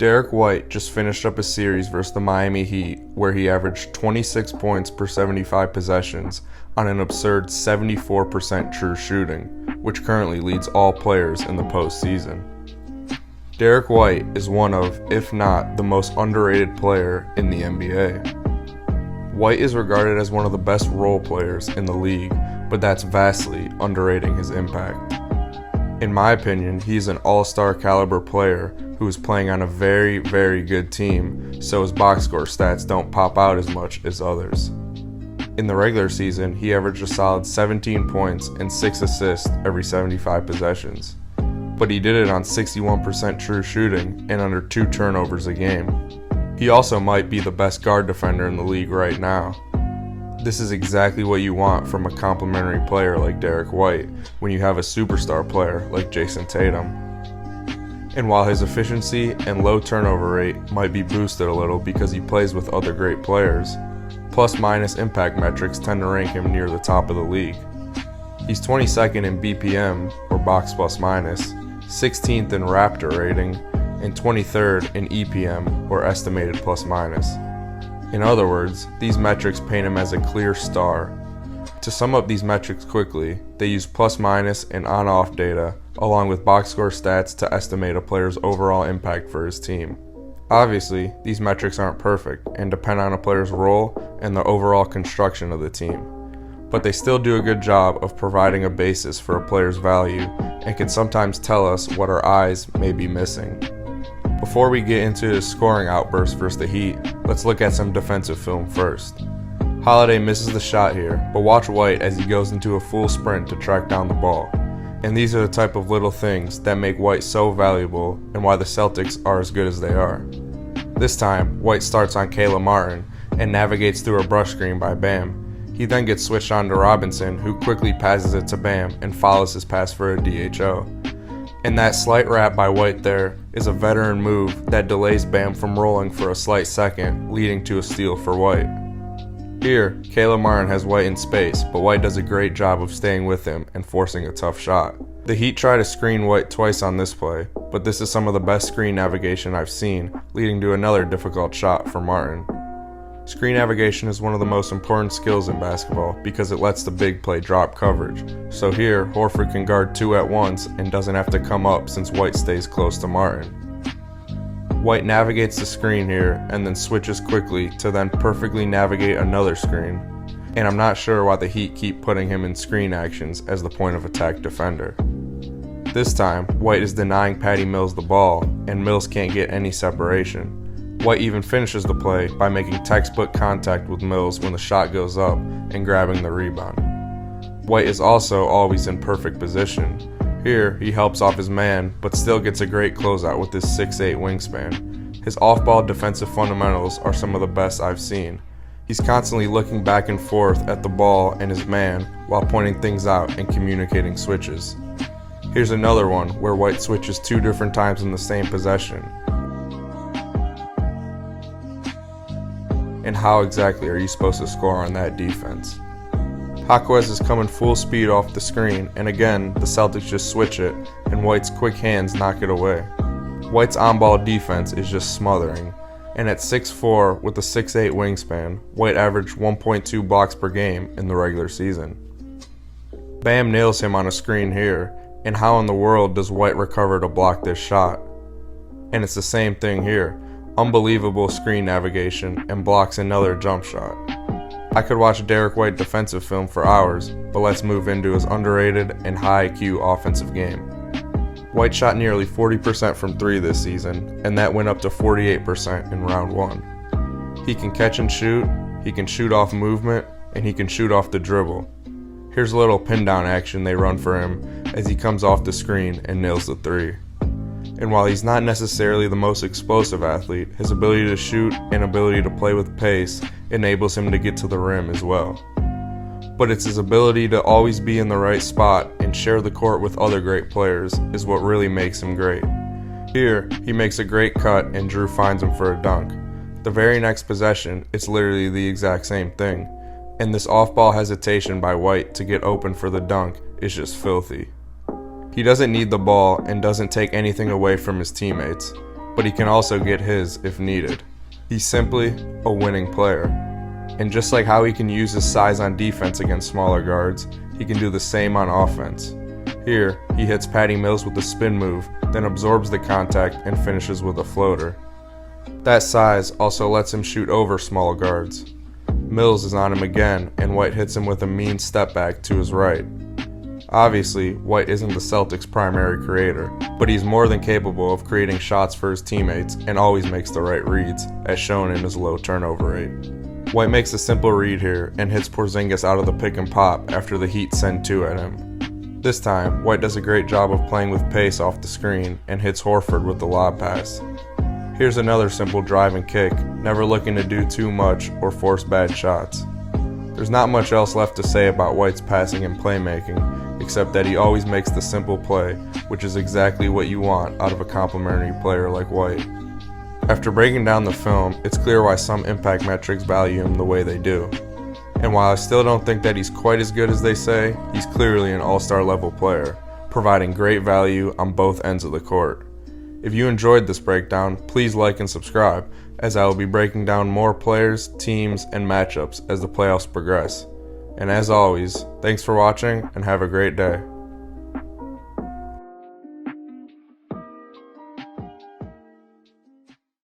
Derrick White just finished up a series versus the Miami Heat where he averaged 26 points per 75 possessions on an absurd 74% true shooting, which currently leads all players in the postseason. Derrick White is one of, if not the most underrated player in the NBA. White is regarded as one of the best role players in the league, but that's vastly underrating his impact. In my opinion, he's an all-star caliber player who is playing on a very, very good team, so his box score stats don't pop out as much as others. In the regular season, he averaged a solid 17 points and 6 assists every 75 possessions, but he did it on 61% true shooting and under 2 turnovers a game. He also might be the best guard defender in the league right now. This is exactly what you want from a complimentary player like Derrick White when you have a superstar player like Jason Tatum. And while his efficiency and low turnover rate might be boosted a little because he plays with other great players, plus-minus impact metrics tend to rank him near the top of the league. He's 22nd in BPM, or box plus-minus, 16th in Raptor rating, and 23rd in EPM, or estimated plus-minus. In other words, these metrics paint him as a clear star. To sum up these metrics quickly, they use plus-minus and on-off data along with box score stats to estimate a player's overall impact for his team. Obviously, these metrics aren't perfect and depend on a player's role and the overall construction of the team, but they still do a good job of providing a basis for a player's value and can sometimes tell us what our eyes may be missing. Before we get into his scoring outburst versus the Heat, let's look at some defensive film first. Holiday misses the shot here, but watch White as he goes into a full sprint to track down the ball. And these are the type of little things that make White so valuable and why the Celtics are as good as they are. This time, White starts on Caleb Martin and navigates through a brush screen by Bam. He then gets switched on to Robinson, who quickly passes it to Bam and follows his pass for a DHO. And that slight wrap by White there is a veteran move that delays Bam from rolling for a slight second, leading to a steal for White. Here, Caleb Martin has White in space, but White does a great job of staying with him and forcing a tough shot. The Heat try to screen White twice on this play, but this is some of the best screen navigation I've seen, leading to another difficult shot for Martin. Screen navigation is one of the most important skills in basketball because it lets the big play drop coverage. So here, Horford can guard 2 at once and doesn't have to come up since White stays close to Martin. White navigates the screen here and then switches quickly to then perfectly navigate another screen. And I'm not sure why the Heat keep putting him in screen actions as the point of attack defender. This time, White is denying Patty Mills the ball, and Mills can't get any separation. White even finishes the play by making textbook contact with Mills when the shot goes up and grabbing the rebound. White is also always in perfect position. Here, he helps off his man, but still gets a great closeout with his 6'8" wingspan. His off-ball defensive fundamentals are some of the best I've seen. He's constantly looking back and forth at the ball and his man while pointing things out and communicating switches. Here's another one where White switches 2 different times in the same possession. And how exactly are you supposed to score on that defense? Jaquez is coming full speed off the screen, and again, the Celtics just switch it, and White's quick hands knock it away. White's on-ball defense is just smothering, and at 6'4" with a 6'8" wingspan, White averaged 1.2 blocks per game in the regular season. Bam nails him on a screen here, and how in the world does White recover to block this shot? And it's the same thing here. Unbelievable screen navigation and blocks another jump shot. I could watch Derrick White defensive film for hours, but let's move into his underrated and high IQ offensive game. White shot nearly 40% from 3 this season, and that went up to 48% in round 1. He can catch and shoot, he can shoot off movement, and he can shoot off the dribble. Here's a little pin down action they run for him as he comes off the screen and nails the 3. And while he's not necessarily the most explosive athlete, his ability to shoot and ability to play with pace enables him to get to the rim as well. But it's his ability to always be in the right spot and share the court with other great players is what really makes him great. Here, he makes a great cut and Drew finds him for a dunk. The very next possession, it's literally the exact same thing. And this off-ball hesitation by White to get open for the dunk is just filthy. He doesn't need the ball and doesn't take anything away from his teammates. but he can also get his if needed. He's simply a winning player. And just like how he can use his size on defense against smaller guards, he can do the same on offense. Here, he hits Patty Mills with a spin move, then absorbs the contact and finishes with a floater. That size also lets him shoot over small guards. Mills is on him again, and White hits him with a mean step back to his right. Obviously, White isn't the Celtics' primary creator, but he's more than capable of creating shots for his teammates and always makes the right reads, as shown in his low turnover rate. White makes a simple read here and hits Porzingis out of the pick and pop after the Heat send two at him. This time, White does a great job of playing with pace off the screen and hits Horford with the lob pass. Here's another simple drive and kick, never looking to do too much or force bad shots. There's not much else left to say about White's passing and playmaking, except that he always makes the simple play, which is exactly what you want out of a complimentary player like White. After breaking down the film, it's clear why some impact metrics value him the way they do. And while I still don't think that he's quite as good as they say, he's clearly an all-star level player, providing great value on both ends of the court. If you enjoyed this breakdown, please like and subscribe, as I will be breaking down more players, teams, and matchups as the playoffs progress. And as always, thanks for watching and have a great day.